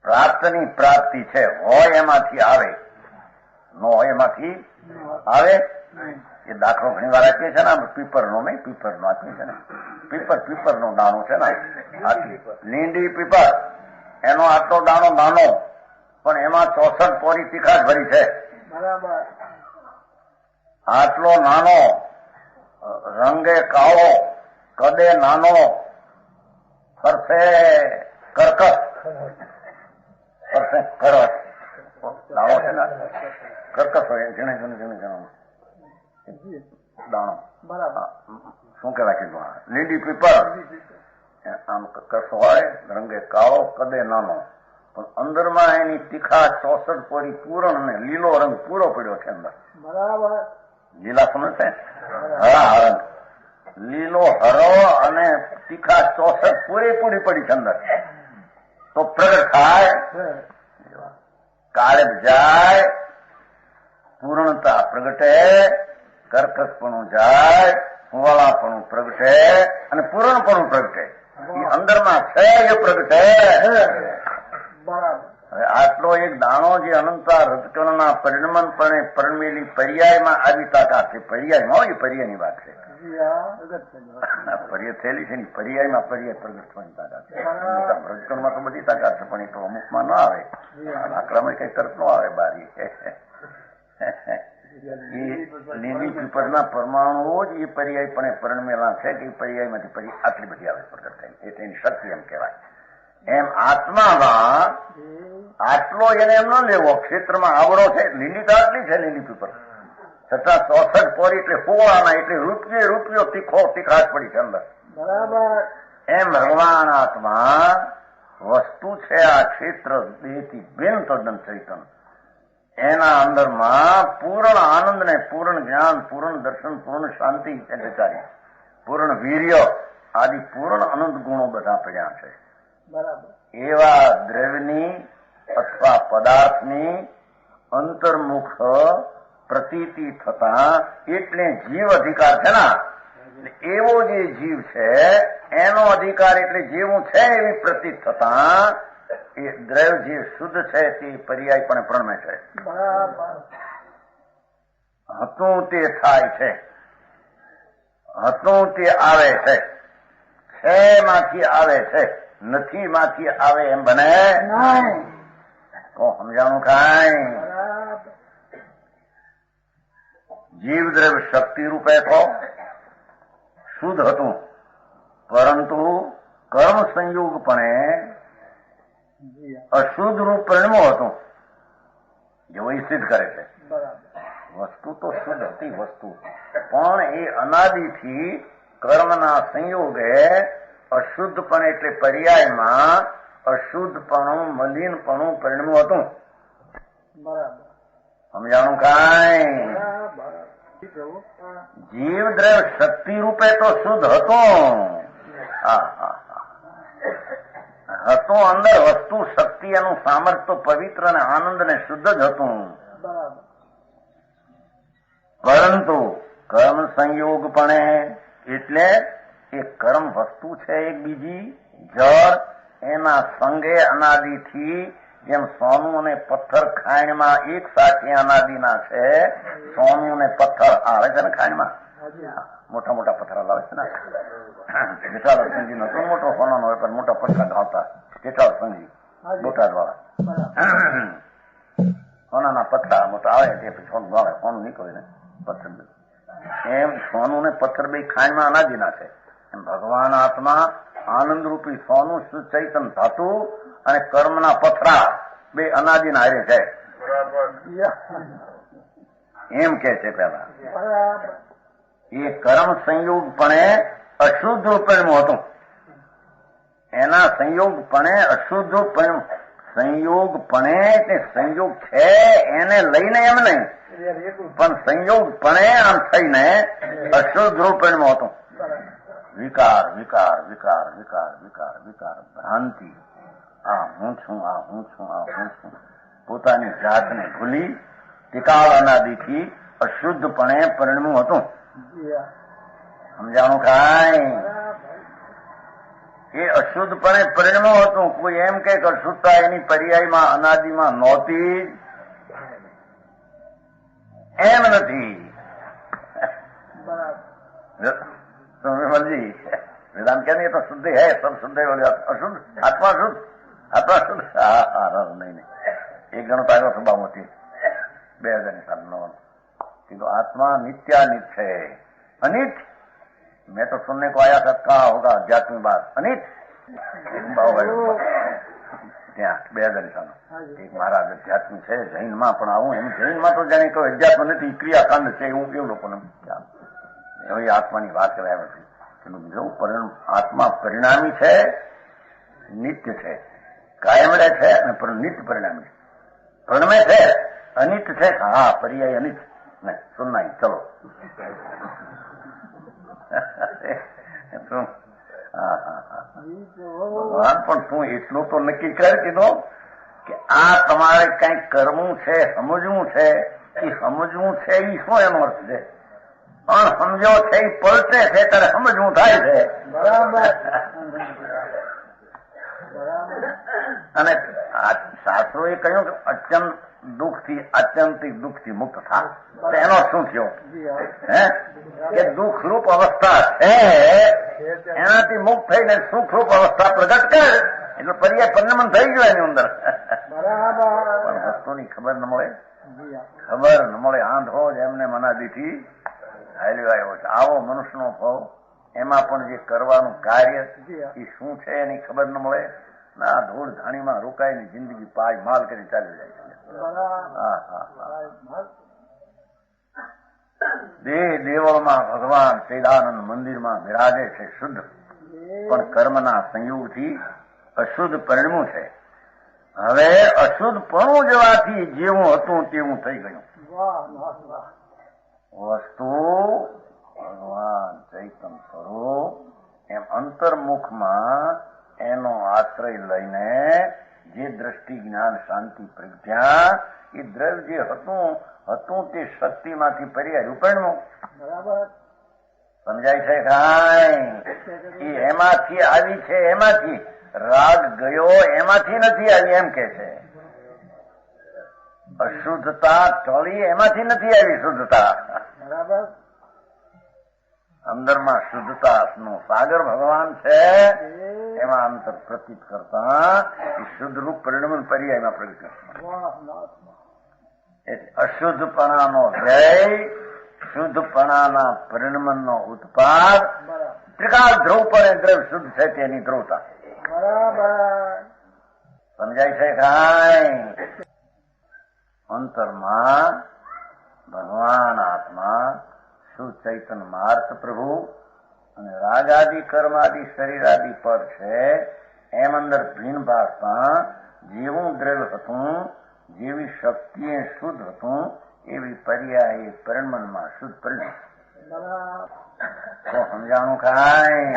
પ્રાપ્તની પ્રાપ્તિ છે, હોય એમાંથી આવે, ન હોય એમાંથી આવે. એ દાખલો ઘણી વાર આપીએ છે ને, પીપરનો નહીં, પીપરનો આપીએ છે ને, પીપરનો દાણો છે ને, લીંડી પીપર, એનો આટલો દાણો નાનો, પણ એમાં 64 પોરી તીખાશ ભરી છે. બરાબર. આટલો નાનો, રંગે કાળો, કદે નાનો, ફરસે કરકસ, ફરસે કરસ દાણો છે ને, કરકસ હોય, ઝીણે દાણો. બરાબર. શું કહેવાય છે? લીંડી પીપર આમ કરકસ હોય, રંગે કાળો, કદે નાનો, પણ અંદરમાં એની તીખા 64 પોરી પૂરણ ને લીલો રંગ પૂરો પડ્યો છે અંદર. બરાબર. લીલા સમજ છે, હરા રંગ, લીલો હરો અને તીખા 64 પૂરેપૂરી પડી છે અંદર. તો પ્રગટ થાય, કાળે જાય, પૂર્ણતા પ્રગટે, કરકસપણું જાય, હુવાળાપણું પ્રગટે અને પૂર્ણપણું પ્રગટે. એ અંદરમાં છે એ પ્રગટે. હવે આટલો એક દાણો જે અનંતા રજકણના પરિણમનપણે પરણવેલી પર્યાયમાં આવી તાકાત છે. પર્યાયમાં હોય, પર્યાયની વાત છે, પર્યાય થયેલી છે ને, પર્યાયમાં પર્યાય પ્રગટ થવાની તાકાત છે. રજકણમાં તો બધી તાકાત છે, પણ એ તો અમુકમાં ન આવે, આકડામાં કઈ તરફ ન આવે બારી. એ લીલી પીપરના પરમાણુઓ જ એ પર્યાયપણે પરણમેલા છે કે એ પર્યાયમાંથી આટલી બધી આવે પ્રગટ થઈ, એ તેની શક્તિ એમ કહેવાય. એમ આત્મામાં આટલો એને એમ ન લેવો, ક્ષેત્રમાં આવડો છે, લીલી તો આટલી છે લીલી પીપર, છતાં 64 પોરી એટલે હોવાના, એટલે રૂપિયો તીખાશ પડી છે અંદર. બરાબર. એમ ભગવાન આત્મા વસ્તુ છે, આ ક્ષેત્ર દેહથી ભિન્ન તદ્દન ચૈતન. એના અંદરમાં પૂર્ણ આનંદ ને પૂર્ણ જ્ઞાન, પૂર્ણ દર્શન, પૂર્ણ શાંતિ, પૂર્ણ વીર્ય આદિ પૂર્ણ અનંત ગુણો બધા પડ્યા છે. બરાબર. એવા દ્રવ્યની અથવા પદાર્થની અંતર્મુખ પ્રતીતિ થતા, એટલે જીવ અધિકાર છે ને, એવો જે જીવ છે એનો અધિકાર એટલે જેવું છે એવી પ્રતીત થતા એ દ્રવ્ય જે શુદ્ધ છે તે પર્યાયપણે પ્રણમે છે. હતું તે થાય છે, હતું તે આવે છે, માંથી આવે છે, નથી માંથી આવે એમ બને. તો સમજાણું કાંઈ? જીવ દ્રવ્ય શક્તિ રૂપે તો શુદ્ધ હતું, પરંતુ કર્મ સંયોગપણે અશુદ્ધ રૂપ પરિણમો હતું, જેવો એ સિદ્ધ કરે છે. વસ્તુ તો શુદ્ધ હતી વસ્તુ, પણ એ અનાદિથી કર્મના સંયોગે અશુદ્ધપણ એટલે પર્યાયમાં અશુદ્ધપણું, મલિનપણું પરિણમું હતું. બરાબર. સમજાણું કાંઈ? જીવ દ્રવ્ય શક્તિ રૂપે તો શુદ્ધ હતું. હતું અંદર વસ્તુ શક્તિ, એનું સામર્થ્ય તો પવિત્ર અને આનંદ ને શુદ્ધ જ હતું. પરંતુ કર્મ સંયોગપણે એટલે એ કર્મ વસ્તુ છે એક બીજી જળ, એના સંગે અનાદિથી, જેમ સોનું અને પથ્થર ખાણમાં એક સાથે અનાદિના છે. સોનું ને પથ્થર આવે છે ને ખાણમાં, મોટા મોટા પથ્થર લાવે છે ને. જેઠાલાલ સંઘી નો તો મોટો સોનો હોય, પણ મોટા પથ્થર ખાવતા જેઠાલાલ સંઘી બોટાદ વાળા. સોનાના પથ્થર મોટા આવે તે પછી સોનું આવે, સોનું નીકળે ને પથ્થર. એમ સોનું ને પથ્થર બે ખાણમાં અનાદિના છે. એમ ભગવાન આત્મા આનંદરૂપી સોનું ચૈતન ધાતુ અને કર્મના પથરા બે અનાદિના હારે છે એમ કે છે. પેલા એ કર્મ સંયોગપણે અશુદ્ધ રૂપેણું હતું, એના સંયોગપણે અશુદ્ધ રૂપેણું, સંયોગપણે તે સંયોગ છે એને લઈને એમ નહીં, પણ સંયોગપણે આમ થઈને અશુદ્ધ રૂપેણું હતું. વિકાર વિકાર વિકાર વિકાર વિકાર વિકાર ભ્રાંતિ, આ હું છું, આ હું છું, આ હું છું, પોતાની જાતને ભૂલી ટિકાળ અનાદિથી અશુદ્ધપણે પરિણમ્યું હતું. સમજાણું કાંઈ? એ અશુદ્ધપણે પરિણમો હતું. કોઈ એમ કે અશુદ્ધતા એની પર્યાયમાં અનાદિમાં નહોતી એમ નથી. સમજી વેદાંત કહે તો શુદ્ધ હૈ સબ શુદ્ધ અશુદ્ધ આત્મા શુદ્ધ આત્મા શુદ્ધ. નહીં એક ગણો તો આવ્યો સ્વભાવ હતી 2009 કીધું આत्मा नित्यानित है अनित. मैं तो सुनने को आया था कहा होगा अध्यात्म बात अनित ત્યાં 2009 એક મહારાજ અધ્યાત્મ છે જૈનમાં પણ આવું એમ જૈનમાં તો જાણે કહ્યું અધ્યાત્મ નથી ક્રિયાકાંડ છે એવું કેવું લોકોને ખ્યાલ. આત્માની વાત કરાય નથી. જો આત્મા પરિણામી છે નિત્ય છે કાયમ રહે છે અને નિત્ય પરિણામી છે. પરિણમે છે અનિત છે હા પર્યાય અનિત નહીં સુનના ચલો ભગવાન પણ તું એટલું તો નક્કી કર કીધું કે આ તમારે કઈક કરવું છે સમજવું છે એ સમજવું છે એ શું એનો અર્થ છે. પણ સમજો છે એ પલટે છે ત્યારે સમજવું થાય છે. અને શાસ્ત્રોએ કહ્યું કે અત્યંત દુઃખથી આત્યંતિક દુઃખથી મુક્ત થા. એનો શું થયો હે કે દુઃખરૂપ અવસ્થા છે એનાથી મુક્ત થઈને સુખરૂપ અવસ્થા પ્રગટ કર એટલે પર્યાય પરિણમન થઈ ગયો એની અંદર. પણ વસ્તુની ખબર ન મળે આંધળો જ એમને મનાદીથી હાલ્યો આવ્યો છે. આવો મનુષ્યનો ભાવ એમાં પણ જે કરવાનું કાર્ય એ શું છે એની ખબર ન મળે. આ ધૂળ ધાણીમાં રોકાઈને જિંદગી પાય માલ કરી ચાલી જાય છે. દેહ દેવળમાં ભગવાન સૈદાનંદ મંદિરમાં બિરાજે છે શુદ્ધ પણ કર્મના સંયોગથી અશુદ્ધ પરિણમ્યું છે. હવે અશુદ્ધપણું જવાથી જેવું હતું તેવું થઈ ગયું. વસ્તુ ભગવાન ચૈતન્ય સ્વરૂપ એમ અંતર્મુખમાં એનો આશ્રય લઈને જે દ્રષ્ટિ જ્ઞાન શાંતિ પ્રજ્ઞા એ દ્રવ્ય જે હતું તે શક્તિમાંથી પર્યાય પરિણમ્યું. સમજાય છે કાંઈ? એમાંથી આવી છે એમાંથી રાગ ગયો એમાંથી નથી આવી એમ કે છે. અશુદ્ધતા ટળી એમાંથી નથી આવી શુદ્ધતા. અંદરમાં શુદ્ધતા નો સાગર ભગવાન છે એમાં અંતર પ્રતીત કરતા શુદ્ધ રૂપ પરિણમન પર્યાયમાં પ્રગટ કરતા. અશુદ્ધપણાનો વ્યય શુદ્ધપણાના પરિણમનનો ઉત્પાદ ત્રિકાળ ધ્રુવ પર દ્રવ્ય શુદ્ધ છે તેની ધ્રુવતા. સમજાય છે કાંઈ? અંતરમાં ભગવાન આત્મા શુદ્ધ ચૈતન્ય માર્ત પ્રભુ અને રાગાદિ કર્માદિ શરીરાદિ પર છે એમ અંદર ભીન ભાષમાં જેવું દ્રવ્ય હતું જેવી શક્તિએ શુદ્ધ હતું એવી પર્યાય પરિણમનમાં શુદ્ધ પરિણમ. તો સમજાણું કાંઈ?